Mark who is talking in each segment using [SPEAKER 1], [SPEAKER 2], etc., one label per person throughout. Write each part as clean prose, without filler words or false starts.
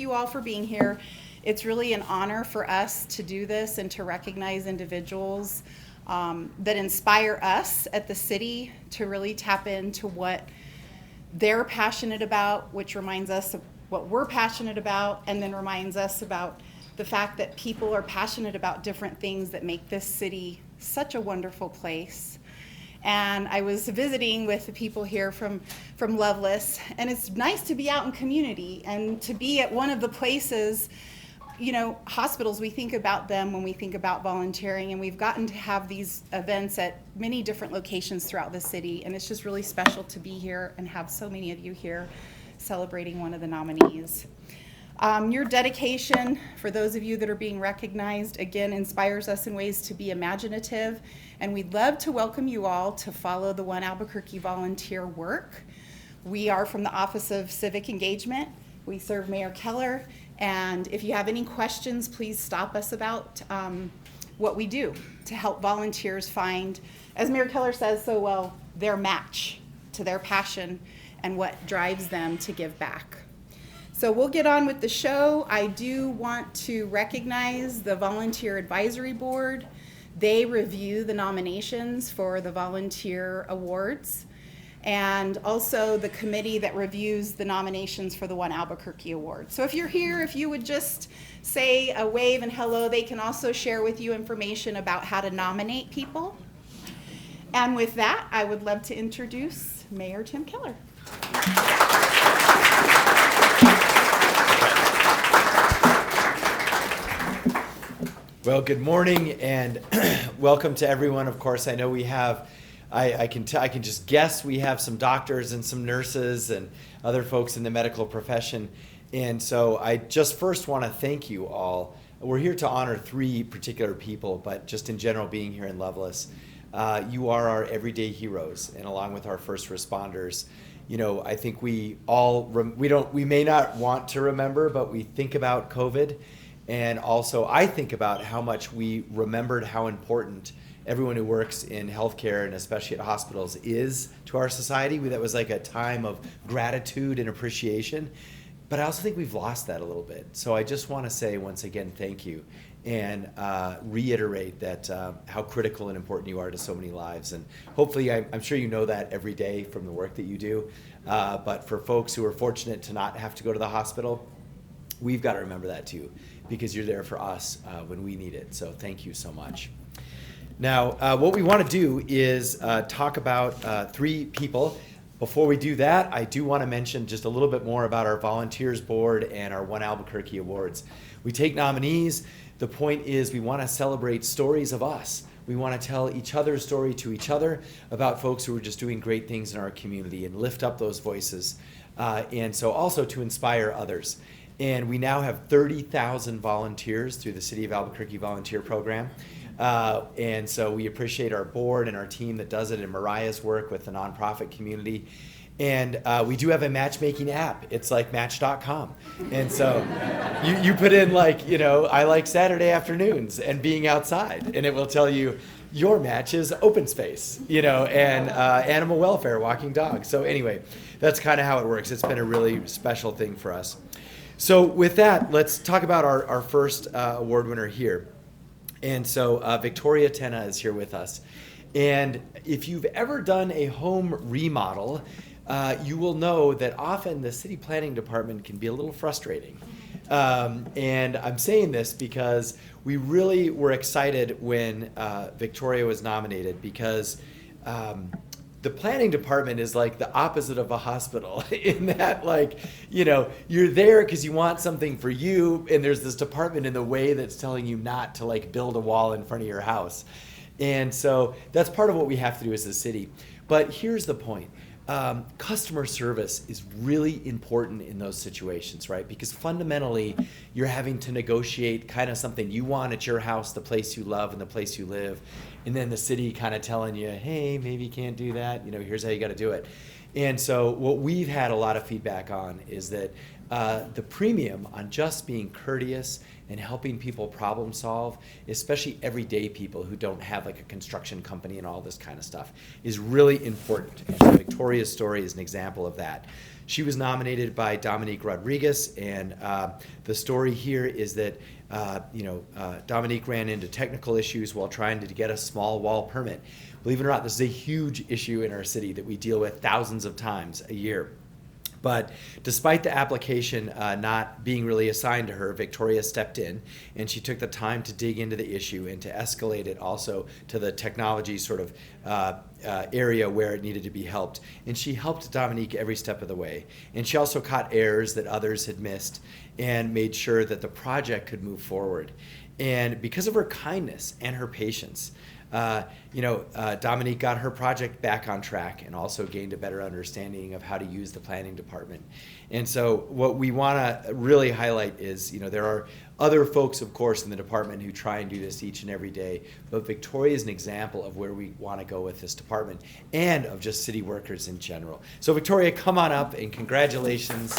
[SPEAKER 1] you all for being here. It's really an honor for us to do this and to recognize individuals that inspire us at the city to really tap into what they're passionate about, which reminds us of what we're passionate about, and then reminds us about the fact that people are passionate about different things that make this city such a wonderful place. And I was visiting with the people here from Lovelace, and it's nice to be out in community and to be at one of the places, you know, hospitals, we think about them when we think about volunteering, and we've gotten to have these events at many different locations throughout the city, and it's just really special to be here and have so many of you here celebrating one of the nominees. Your dedication, for those of you that are being recognized, again, inspires us in ways to be imaginative, and we'd love to welcome you all to follow the One Albuquerque volunteer work. We are from the Office of Civic Engagement. We serve Mayor Keller, and if you have any questions, please stop us about what we do to help volunteers find, as Mayor Keller says so well, their match to their passion and what drives them to give back. So we'll get on with the show. I do want to recognize the Volunteer Advisory Board. They review the nominations for the Volunteer Awards, and also the committee that reviews the nominations for the One Albuquerque Award. So if you're here, if you would just say a wave and hello, they can also share with you information about how to nominate people. And with that, I would love to introduce Mayor Tim Keller.
[SPEAKER 2] Well, good morning and welcome to everyone. Of course, I know we have, I can just guess we have some doctors and some nurses and other folks in the medical profession. And so I just first want to thank you all. We're here to honor three particular people, but just in general being here in Lovelace. You are our everyday heroes, and along with our first responders, you know, I think we all, we may not want to remember, but we think about COVID. And also, I think about how much we remembered how important everyone who works in healthcare and especially at hospitals is to our society. That was like a time of gratitude and appreciation. But I also think we've lost that a little bit. So I just want to say once again, thank you, and reiterate that how critical and important you are to so many lives. And hopefully, I'm sure you know that every day from the work that you do. But for folks who are fortunate to not have to go to the hospital, we've got to remember that too, because you're there for us when we need it. So thank you so much. Now, what we want to do is talk about three people. Before we do that, I do want to mention just a little bit more about our Volunteers Board and our One Albuquerque Awards. We take nominees. The point is we want to celebrate stories of us. We want to tell each other's story to each other about folks who are just doing great things in our community and lift up those voices. And so also to inspire others. And we now have 30,000 volunteers through the City of Albuquerque volunteer program. And so we appreciate our board and our team that does it, and Mariah's work with the nonprofit community. And we do have a matchmaking app. It's like Match.com. And so you put in like, you know, I like Saturday afternoons and being outside, and it will tell you your match is open space, you know, and animal welfare, walking dogs. So anyway, that's kind of how it works. It's been a really special thing for us. So with that, let's talk about our first award winner here. And so Victoria Tena is here with us. And if you've ever done a home remodel, you will know that often the city planning department can be a little frustrating. And I'm saying this because we really were excited when Victoria was nominated, because the planning department is like the opposite of a hospital in that, like, you know, you're there because you want something for you, and there's this department in the way that's telling you not to like build a wall in front of your house. And so that's part of what we have to do as a city. But here's the point. Customer service is really important in those situations, right? Because fundamentally, you're having to negotiate kind of something you want at your house, the place you love and the place you live, and then the city kind of telling you, hey, maybe you can't do that, you know, here's how you got to do it. And so what we've had a lot of feedback on is that the premium on just being courteous and helping people problem solve, especially everyday people who don't have like a construction company and all this kind of stuff, is really important. And so Victoria's story is an example of that. She was nominated by Dominique Rodriguez, and the story here is that Dominique ran into technical issues while trying to get a small wall permit. Believe it or not, this is a huge issue in our city that we deal with thousands of times a year. But despite the application not being really assigned to her, Victoria stepped in and she took the time to dig into the issue and to escalate it also to the technology sort of area where it needed to be helped. And she helped Dominique every step of the way. And she also caught errors that others had missed and made sure that the project could move forward. And because of her kindness and her patience, Dominique got her project back on track and also gained a better understanding of how to use the planning department. And so what we want to really highlight is, there are other folks, of course, in the department who try and do this each and every day, but Victoria is an example of where we want to go with this department and of just city workers in general. So Victoria, come on up and congratulations.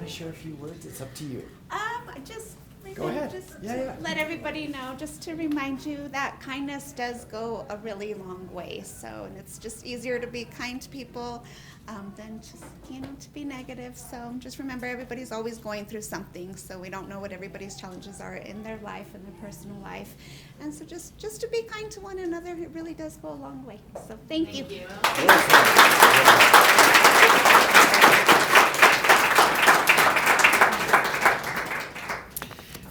[SPEAKER 2] Share a few words. It's up to you.
[SPEAKER 3] Go ahead.
[SPEAKER 4] To let everybody know, just to remind you that kindness does go a really long way. So, and it's just easier to be kind to people than just, to be negative. So just remember, everybody's always going through something. So we don't know what everybody's challenges are in their life and their personal life. And so just to be kind to one another, it really does go a long way. So thank you.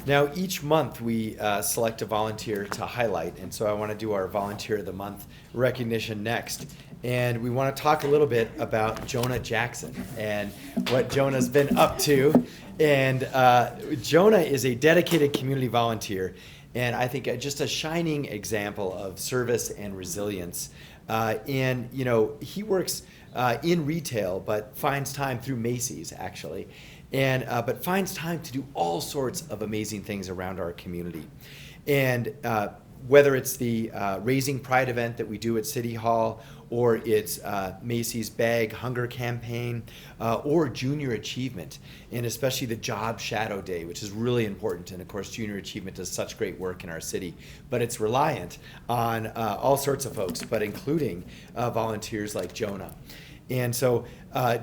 [SPEAKER 2] Now, each month we select a volunteer to highlight, and so I want to do our Volunteer of the Month recognition next. And we want to talk a little bit about Jonah Jackson and what Jonah's been up to. And Jonah is a dedicated community volunteer, and I think just a shining example of service and resilience. He works in retail, but finds time through Macy's, actually. But finds time to do all sorts of amazing things around our community. And whether it's the Raising Pride event that we do at City Hall, or it's Macy's Bag Hunger Campaign, or Junior Achievement, and especially the Job Shadow Day, which is really important. And of course, Junior Achievement does such great work in our city, but it's reliant on all sorts of folks, but including volunteers like Jonah. And so,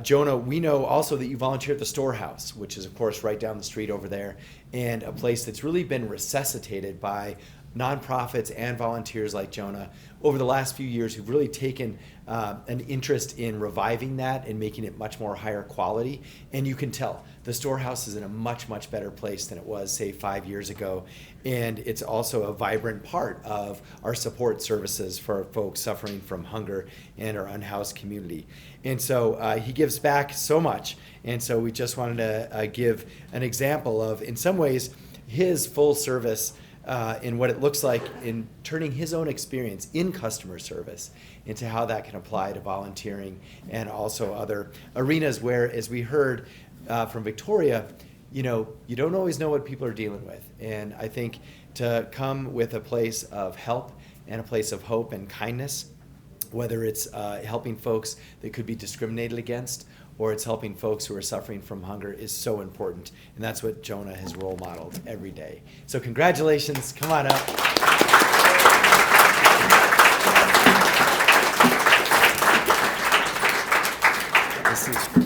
[SPEAKER 2] Jonah, we know also that you volunteer at the Storehouse, which is, of course, right down the street over there, and a place that's really been resuscitated by nonprofits and volunteers like Jonah over the last few years who've really taken an interest in reviving that and making it much more higher quality. And you can tell the Storehouse is in a much, much better place than it was, say, 5 years ago. And it's also a vibrant part of our support services for folks suffering from hunger and our unhoused community. And so he gives back so much. And so we just wanted to give an example of, in some ways, his full service in what it looks like in turning his own experience in customer service into how that can apply to volunteering and also other arenas where, as we heard from Victoria, you don't always know what people are dealing with. And I think to come with a place of help and a place of hope and kindness, whether it's helping folks that could be discriminated against or it's helping folks who are suffering from hunger, is so important. And that's what Jonah has role modeled every day. So congratulations. Come on up. This is for you.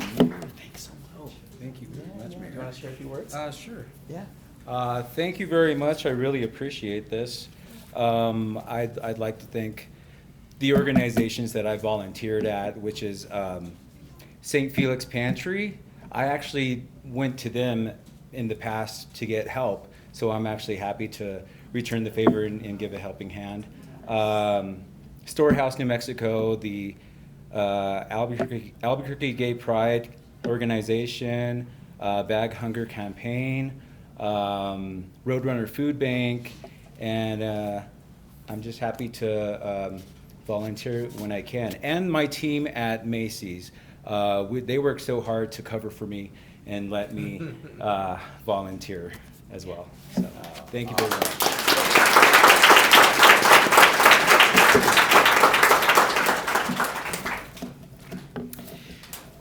[SPEAKER 2] Thanks so much.
[SPEAKER 3] Thank you very much.
[SPEAKER 2] Do you want to share a few words?
[SPEAKER 3] Sure.
[SPEAKER 2] Yeah.
[SPEAKER 3] Thank you very much. I really appreciate this. I'd like to thank the organizations that I volunteered at, which is St. Felix Pantry. I actually went to them in the past to get help, so I'm actually happy to return the favor and give a helping hand. Storehouse, New Mexico, the Albuquerque Gay Pride Organization, Bag Hunger Campaign, Roadrunner Food Bank, and I'm just happy to volunteer when I can. And my team at Macy's. They work so hard to cover for me and let me volunteer as well. So thank you very much.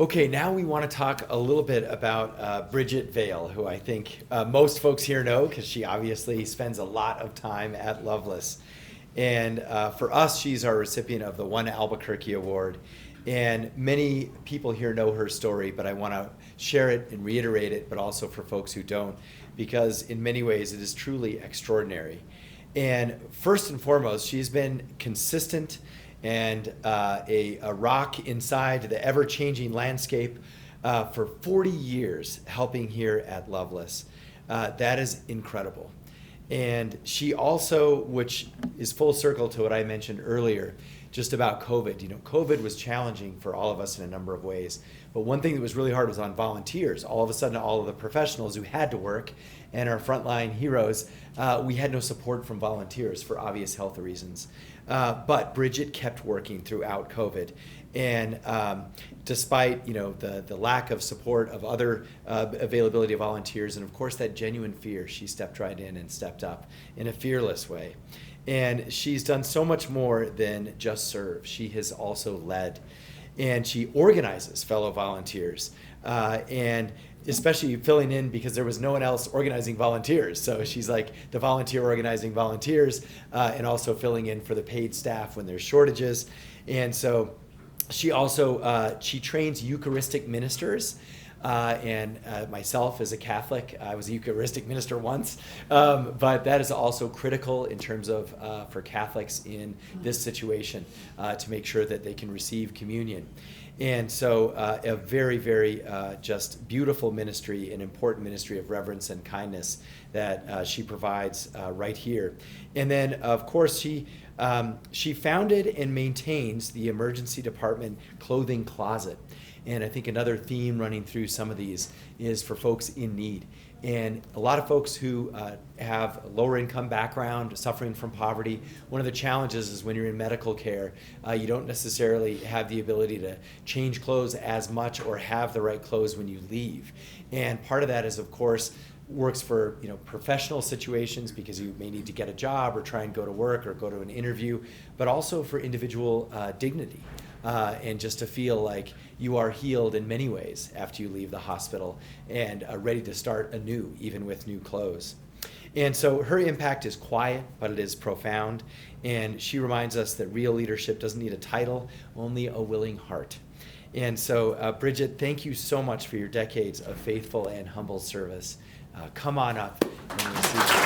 [SPEAKER 2] Okay, now we want to talk a little bit about Bridget Vail, who I think most folks here know because she obviously spends a lot of time at Lovelace. And for us, she's our recipient of the Albuquerque Award. And many people here know her story, but I want to share it and reiterate it, but also for folks who don't, because in many ways it is truly extraordinary. And first and foremost, she's been consistent and a rock inside the ever-changing landscape for 40 years, helping here at Lovelace. That is incredible. And she also, which is full circle to what I mentioned earlier, just about COVID. You know, COVID was challenging for all of us in a number of ways. But one thing that was really hard was on volunteers. All of a sudden, all of the professionals who had to work and our frontline heroes, we had no support from volunteers for obvious health reasons. But Bridget kept working throughout COVID. And despite the lack of support of other availability of volunteers, and of course that genuine fear, she stepped right in and stepped up in a fearless way. And she's done so much more than just serve. She has also led, and she organizes fellow volunteers, and especially filling in because there was no one else organizing volunteers. So she's like the volunteer organizing volunteers, and also filling in for the paid staff when there's shortages. And so she also she trains Eucharistic ministers. And myself as a Catholic, I was a Eucharistic minister once, but that is also critical in terms of for Catholics in this situation to make sure that they can receive communion. And so a very, very just beautiful ministry, an important ministry of reverence and kindness that she provides right here. And then, of course, she founded and maintains the emergency department clothing closet. And I think another theme running through some of these is for folks in need. And a lot of folks who have a lower income background, suffering from poverty, one of the challenges is when you're in medical care, you don't necessarily have the ability to change clothes as much or have the right clothes when you leave. And part of that is, of course, works for professional situations because you may need to get a job or try and go to work or go to an interview, but also for individual dignity. And just to feel like you are healed in many ways after you leave the hospital and ready to start anew, even with new clothes. And so her impact is quiet, but it is profound. And she reminds us that real leadership doesn't need a title, only a willing heart. And so, Bridget, thank you so much for your decades of faithful and humble service. Come on up and receive.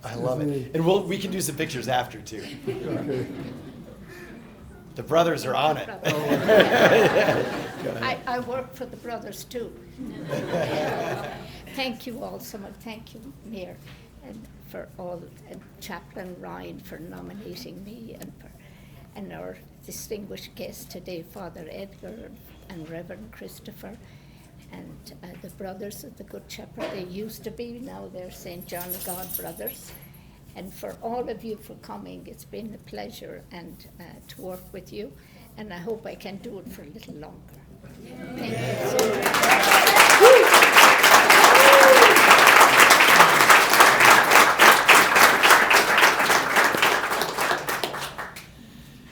[SPEAKER 2] I love it. And we can do some pictures after, too. Okay. The brothers are on it.
[SPEAKER 5] I work for the brothers, too. Thank you all so much. Thank you, Mayor, and for all, and Chaplain Ryan for nominating me, and our distinguished guests today, Father Edgar and Reverend Christopher. And the brothers of the Good Shepherd, they used to be, now they're St. John of God brothers. And for all of you for coming, it's been a pleasure and to work with you. And I hope I can do it for a little longer. Thank you so much.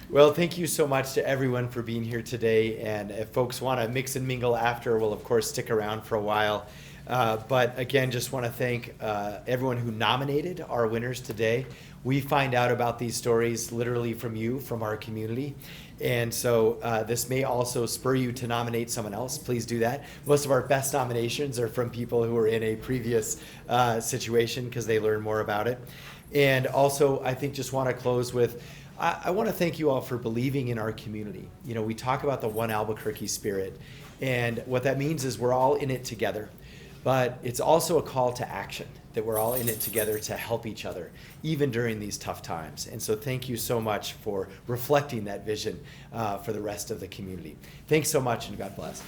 [SPEAKER 2] Well, thank you so much to everyone for being here today. And if folks want to mix and mingle after, we'll of course stick around for a while. But again, just want to thank everyone who nominated our winners today. We find out about these stories literally from you, from our community. And so this may also spur you to nominate someone else. Please do that. Most of our best nominations are from people who were in a previous situation because they learn more about it. And also, I think just want to close with, I want to thank you all for believing in our community. You know, we talk about the One Albuquerque spirit, and what that means is we're all in it together. But it's also a call to action, that we're all in it together to help each other, even during these tough times. And so thank you so much for reflecting that vision for the rest of the community. Thanks so much, and God bless.